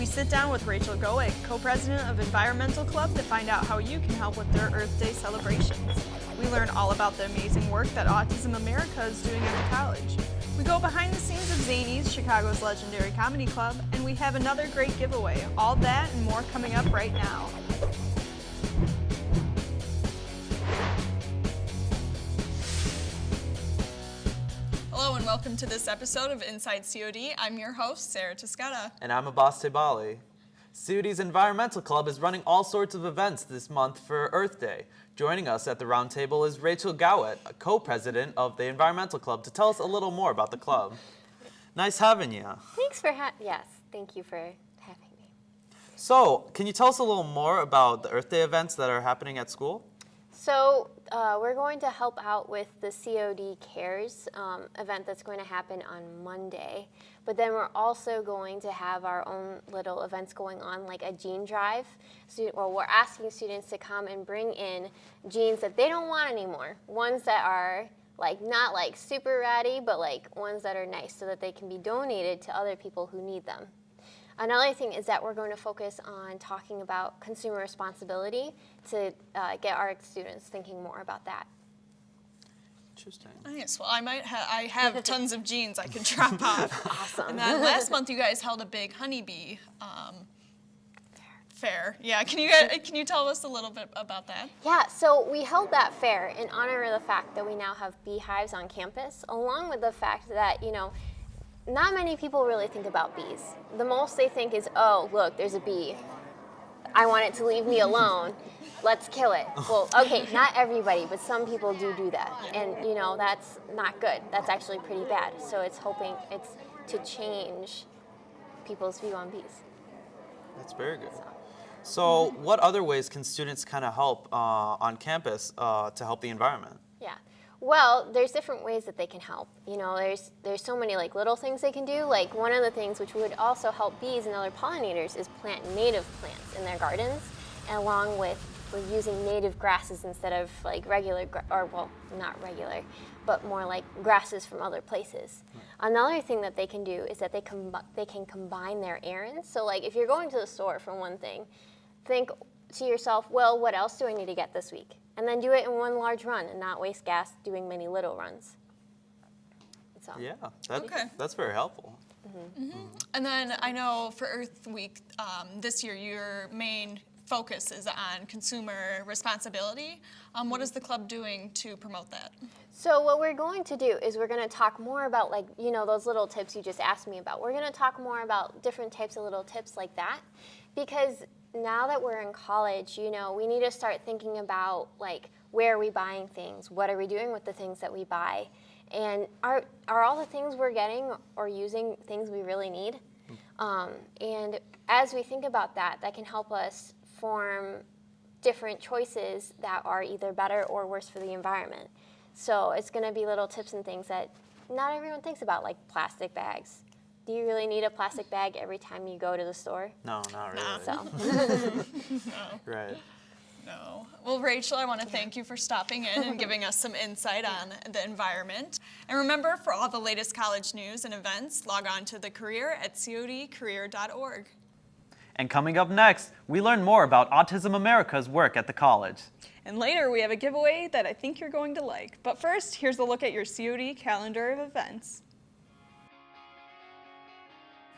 We sit down with Rachel Gowett Co-President of Environmental Club, to find out how you can help with their Earth Day celebrations. We learn all about the amazing work that Autism America is doing at the college. We go behind the scenes of Zanies, Chicago's legendary comedy club, and we have another great giveaway. All that and more coming up right now. Hello and welcome to this episode of Inside COD. I'm your host, Tachetta. And I'm Abbas Tayabali. COD's Environmental Club is running all sorts of events this month for Earth Day. Joining us at the round table is Rachel Gowett, a co-president of the Environmental Club, to tell us a little more about the club. Nice having you. Thanks for yes, thank you for having me. So, can you tell us a little more about the Earth Day events that are happening at school? So we're going to help out with the COD Cares event that's going to happen on Monday. But then we're also going to have our own little events going on, like a gene drive. We're asking students to come and bring in genes that they don't want anymore. Ones that are not super ratty, but ones that are nice, so that they can be donated to other people who need them. Another thing is that we're going to focus on talking about consumer responsibility to get our students thinking more about that. Interesting. Nice. Well, I have tons of genes I can drop off. Awesome. And then last month you guys held a big honeybee fair. Yeah. Can you tell us a little bit about that? Yeah. So we held that fair in honor of the fact that we now have beehives on campus, along with the fact that not many people really think about bees. The most they think is, oh, look, there's a bee. I want it to leave me alone. Let's kill it. Well, okay, not everybody, but some people do that. And, that's not good. That's actually pretty bad. So it's to change people's view on bees. That's very good. So what other ways can students kind of help on campus to help the environment? Yeah. Well, there's different ways that they can help. There's so many little things they can do. One of the things which would also help bees and other pollinators is plant native plants in their gardens, along with using native grasses instead of regular, not regular, but more like grasses from other places. Another thing that they can do is that they can combine their errands. So if you're going to the store for one thing, think to yourself, well, what else do I need to get this week? And then do it in one large run and not waste gas doing many little runs. So. Yeah, that's very helpful. Mm-hmm. Mm-hmm. And then I know for Earth Week this year, your main focus is on consumer responsibility. What is the club doing to promote that? So what we're going to do is we're going to talk more about those little tips you just asked me about. We're going to talk more about different types of little tips like that, because now that we're in college, we need to start thinking about where are we buying things? What are we doing with the things that we buy? And are all the things we're getting or using things we really need? And as we think about that can help us form different choices that are either better or worse for the environment. So it's going to be little tips and things that not everyone thinks about, like plastic bags. Do you really need a plastic bag every time you go to the store? No, not really. No. Right. No. Well, Rachel, I want to thank you for stopping in and giving us some insight on the environment. And remember, for all the latest college news and events, log on to the Courier at codcourier.org. And coming up next, we learn more about Autism America's work at the college. And later, we have a giveaway that I think you're going to like. But first, here's a look at your COD calendar of events.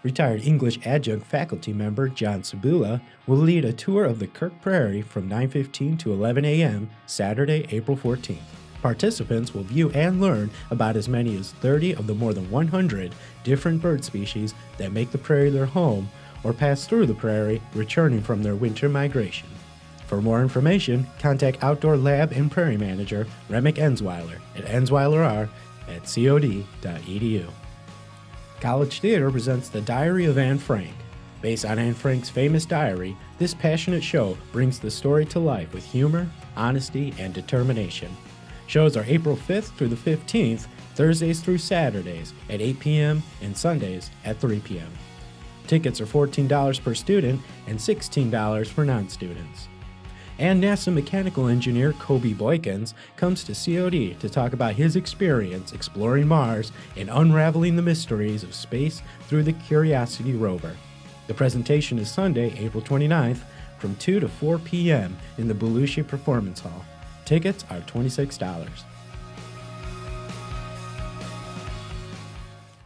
Retired English adjunct faculty member John Sabula will lead a tour of the Kirk Prairie from 9:15 to 11 a.m. Saturday, April 14th. Participants will view and learn about as many as 30 of the more than 100 different bird species that make the prairie their home or pass through the prairie, returning from their winter migration. For more information, contact Outdoor Lab and Prairie Manager Remick Ensweiler at ensweiler@cod.edu. College Theater presents The Diary of Anne Frank. Based on Anne Frank's famous diary, this passionate show brings the story to life with humor, honesty, and determination. Shows are April 5th through the 15th, Thursdays through Saturdays at 8 p.m. and Sundays at 3 p.m. Tickets are $14 per student and $16 for non-students. And NASA mechanical engineer Kobe Boykins comes to COD to talk about his experience exploring Mars and unraveling the mysteries of space through the Curiosity rover. The presentation is Sunday, April 29th from 2 to 4 p.m. in the Belushi Performance Hall. Tickets are $26.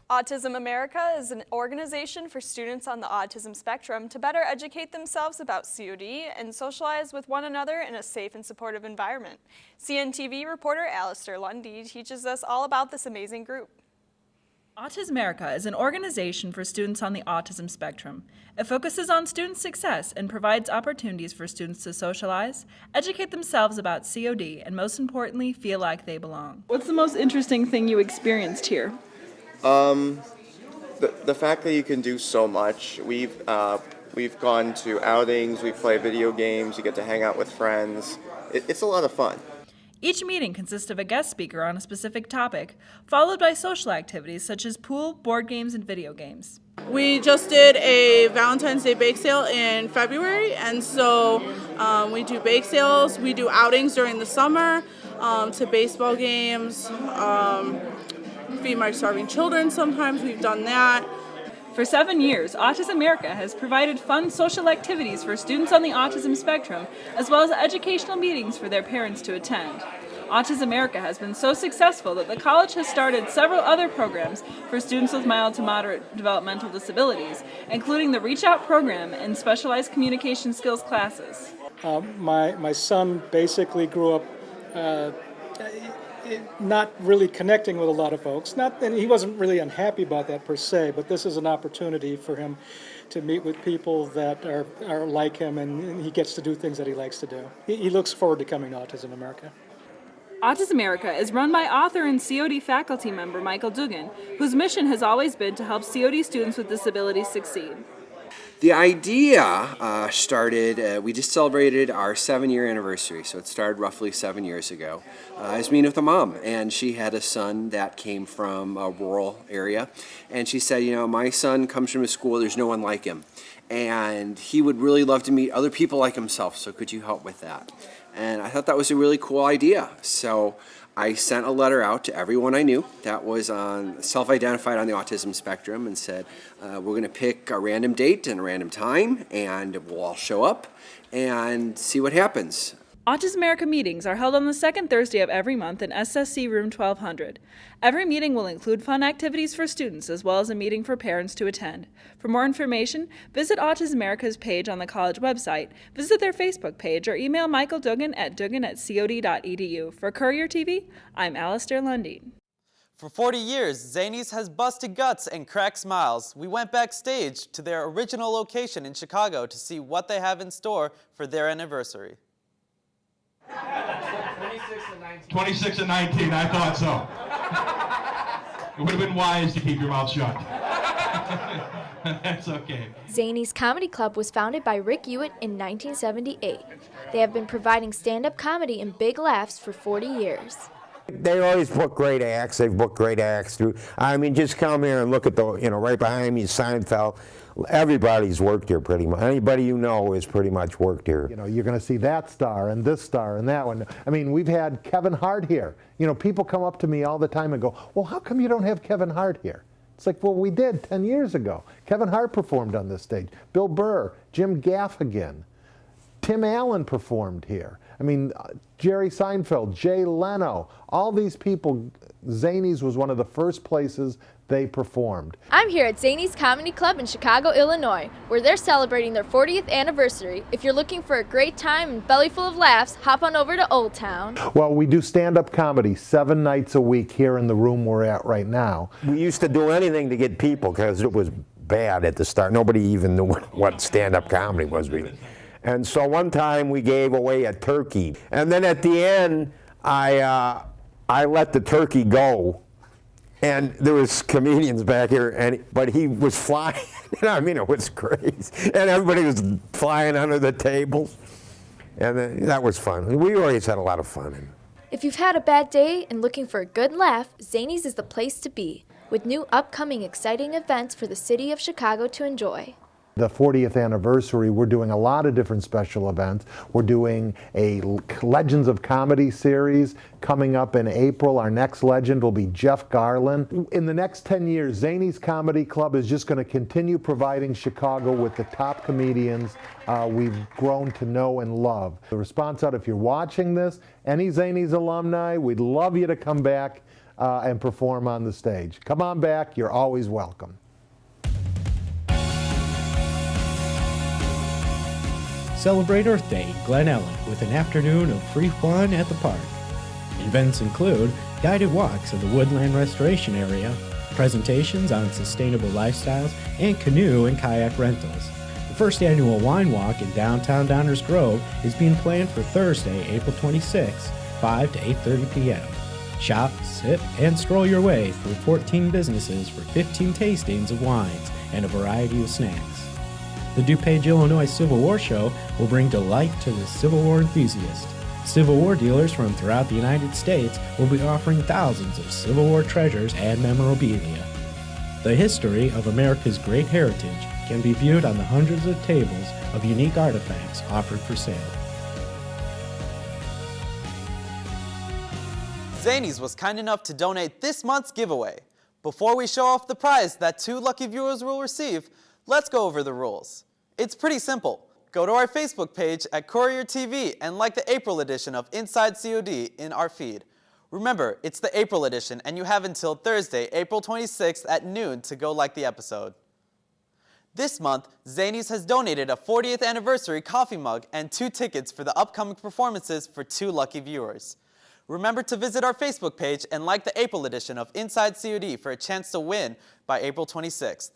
Autism America is an organization for students on the autism spectrum to better educate themselves about COD and socialize with one another in a safe and supportive environment. CNTV reporter Alistair Lundy teaches us all about this amazing group. Autism America is an organization for students on the autism spectrum. It focuses on student success and provides opportunities for students to socialize, educate themselves about COD, and most importantly, feel like they belong. What's the most interesting thing you experienced here? The fact that you can do so much. We've gone to outings, we play video games, you get to hang out with friends. It's a lot of fun. Each meeting consists of a guest speaker on a specific topic, followed by social activities such as pool, board games, and video games. We just did a Valentine's Day bake sale in February, and so we do bake sales, we do outings during the summer, to baseball games, Feed My Starving Children sometimes, we've done that. For 7 years, Autism America has provided fun social activities for students on the autism spectrum, as well as educational meetings for their parents to attend. Autism America has been so successful that the college has started several other programs for students with mild to moderate developmental disabilities, including the Reach Out program and specialized communication skills classes. My son basically grew up not really connecting with a lot of folks. And he wasn't really unhappy about that per se, but this is an opportunity for him to meet with people that are like him, and he gets to do things that he likes to do. He looks forward to coming to Autism America. Autism America is run by author and COD faculty member Michael Dugan, whose mission has always been to help COD students with disabilities succeed. The idea started, we just celebrated our 7-year anniversary, so it started roughly 7 years ago. I was meeting with a mom, and she had a son that came from a rural area, and she said, my son comes from a school, there's no one like him, and he would really love to meet other people like himself, so could you help with that? And I thought that was a really cool idea, so I sent a letter out to everyone I knew that was self-identified on the autism spectrum and said, we're going to pick a random date and a random time, and we'll all show up and see what happens. Autism America meetings are held on the second Thursday of every month in SSC room 1200. Every meeting will include fun activities for students as well as a meeting for parents to attend. For more information, visit Autism America's page on the college website, visit their Facebook page, or email Michael Dugan at dugan@cod.edu. For Courier TV, I'm Alistair Lundy. For 40 years, Zanies has busted guts and cracked smiles. We went backstage to their original location in Chicago to see what they have in store for their anniversary. 26 and 19, I thought so. It would have been wise to keep your mouth shut. That's okay. Zanies Comedy Club was founded by Rick Hewitt in 1978. They have been providing stand-up comedy and big laughs for 40 years. They always book great acts. They've booked great acts through. I mean, just come here and look at the, right behind me, Seinfeld. Everybody's worked here pretty much. Anybody you know has pretty much worked here. You're going to see that star and this star and that one. I mean, we've had Kevin Hart here. People come up to me all the time and go, well, how come you don't have Kevin Hart here? It's like, well, we did 10 years ago. Kevin Hart performed on this stage. Bill Burr, Jim Gaffigan, Tim Allen performed here. I mean, Jerry Seinfeld, Jay Leno, all these people, Zanies was one of the first places they performed. I'm here at Zanies Comedy Club in Chicago, Illinois, where they're celebrating their 40th anniversary. If you're looking for a great time and belly full of laughs, hop on over to Old Town. Well, we do stand-up comedy 7 nights a week here in the room we're at right now. We used to do anything to get people because it was bad at the start. Nobody even knew what stand-up comedy was really. And so one time we gave away a turkey. And then at the end, I let the turkey go. And there was comedians back here, but he was flying. I mean, it was crazy. And everybody was flying under the tables. And that was fun. We always had a lot of fun. If you've had a bad day and looking for a good laugh, Zanies is the place to be, with new upcoming exciting events for the city of Chicago to enjoy. The 40th anniversary, we're doing a lot of different special events. We're doing a Legends of Comedy series coming up in April. Our next legend will be Jeff Garlin. In the next 10 years, Zanies Comedy Club is just going to continue providing Chicago with the top comedians we've grown to know and love. The response out, if you're watching this, any Zanies alumni, we'd love you to come back and perform on the stage. Come on back, you're always welcome. Celebrate Earth Day in Glen, Ellyn with an afternoon of free fun at the park. Events include guided walks in the woodland restoration area, presentations on sustainable lifestyles, and canoe and kayak rentals. The first annual wine walk in downtown Downers Grove is being planned for Thursday, April 26, 5 to 8:30 p.m. Shop, sip, and stroll your way through 14 businesses for 15 tastings of wines and a variety of snacks. The DuPage, Illinois Civil War Show will bring delight to the Civil War enthusiast. Civil War dealers from throughout the United States will be offering thousands of Civil War treasures and memorabilia. The history of America's great heritage can be viewed on the hundreds of tables of unique artifacts offered for sale. Zanies was kind enough to donate this month's giveaway. Before we show off the prize that 2 lucky viewers will receive, let's go over the rules. It's pretty simple. Go to our Facebook page at Courier TV and like the April edition of Inside COD in our feed. Remember, it's the April edition and you have until Thursday, April 26th at noon to go like the episode. This month, Zanies has donated a 40th anniversary coffee mug and 2 tickets for the upcoming performances for 2 lucky viewers. Remember to visit our Facebook page and like the April edition of Inside COD for a chance to win by April 26th.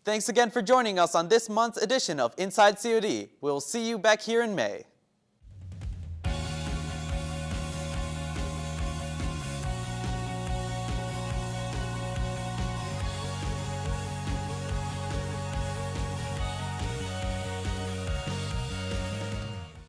Thanks again for joining us on this month's edition of Inside COD. We'll see you back here in May.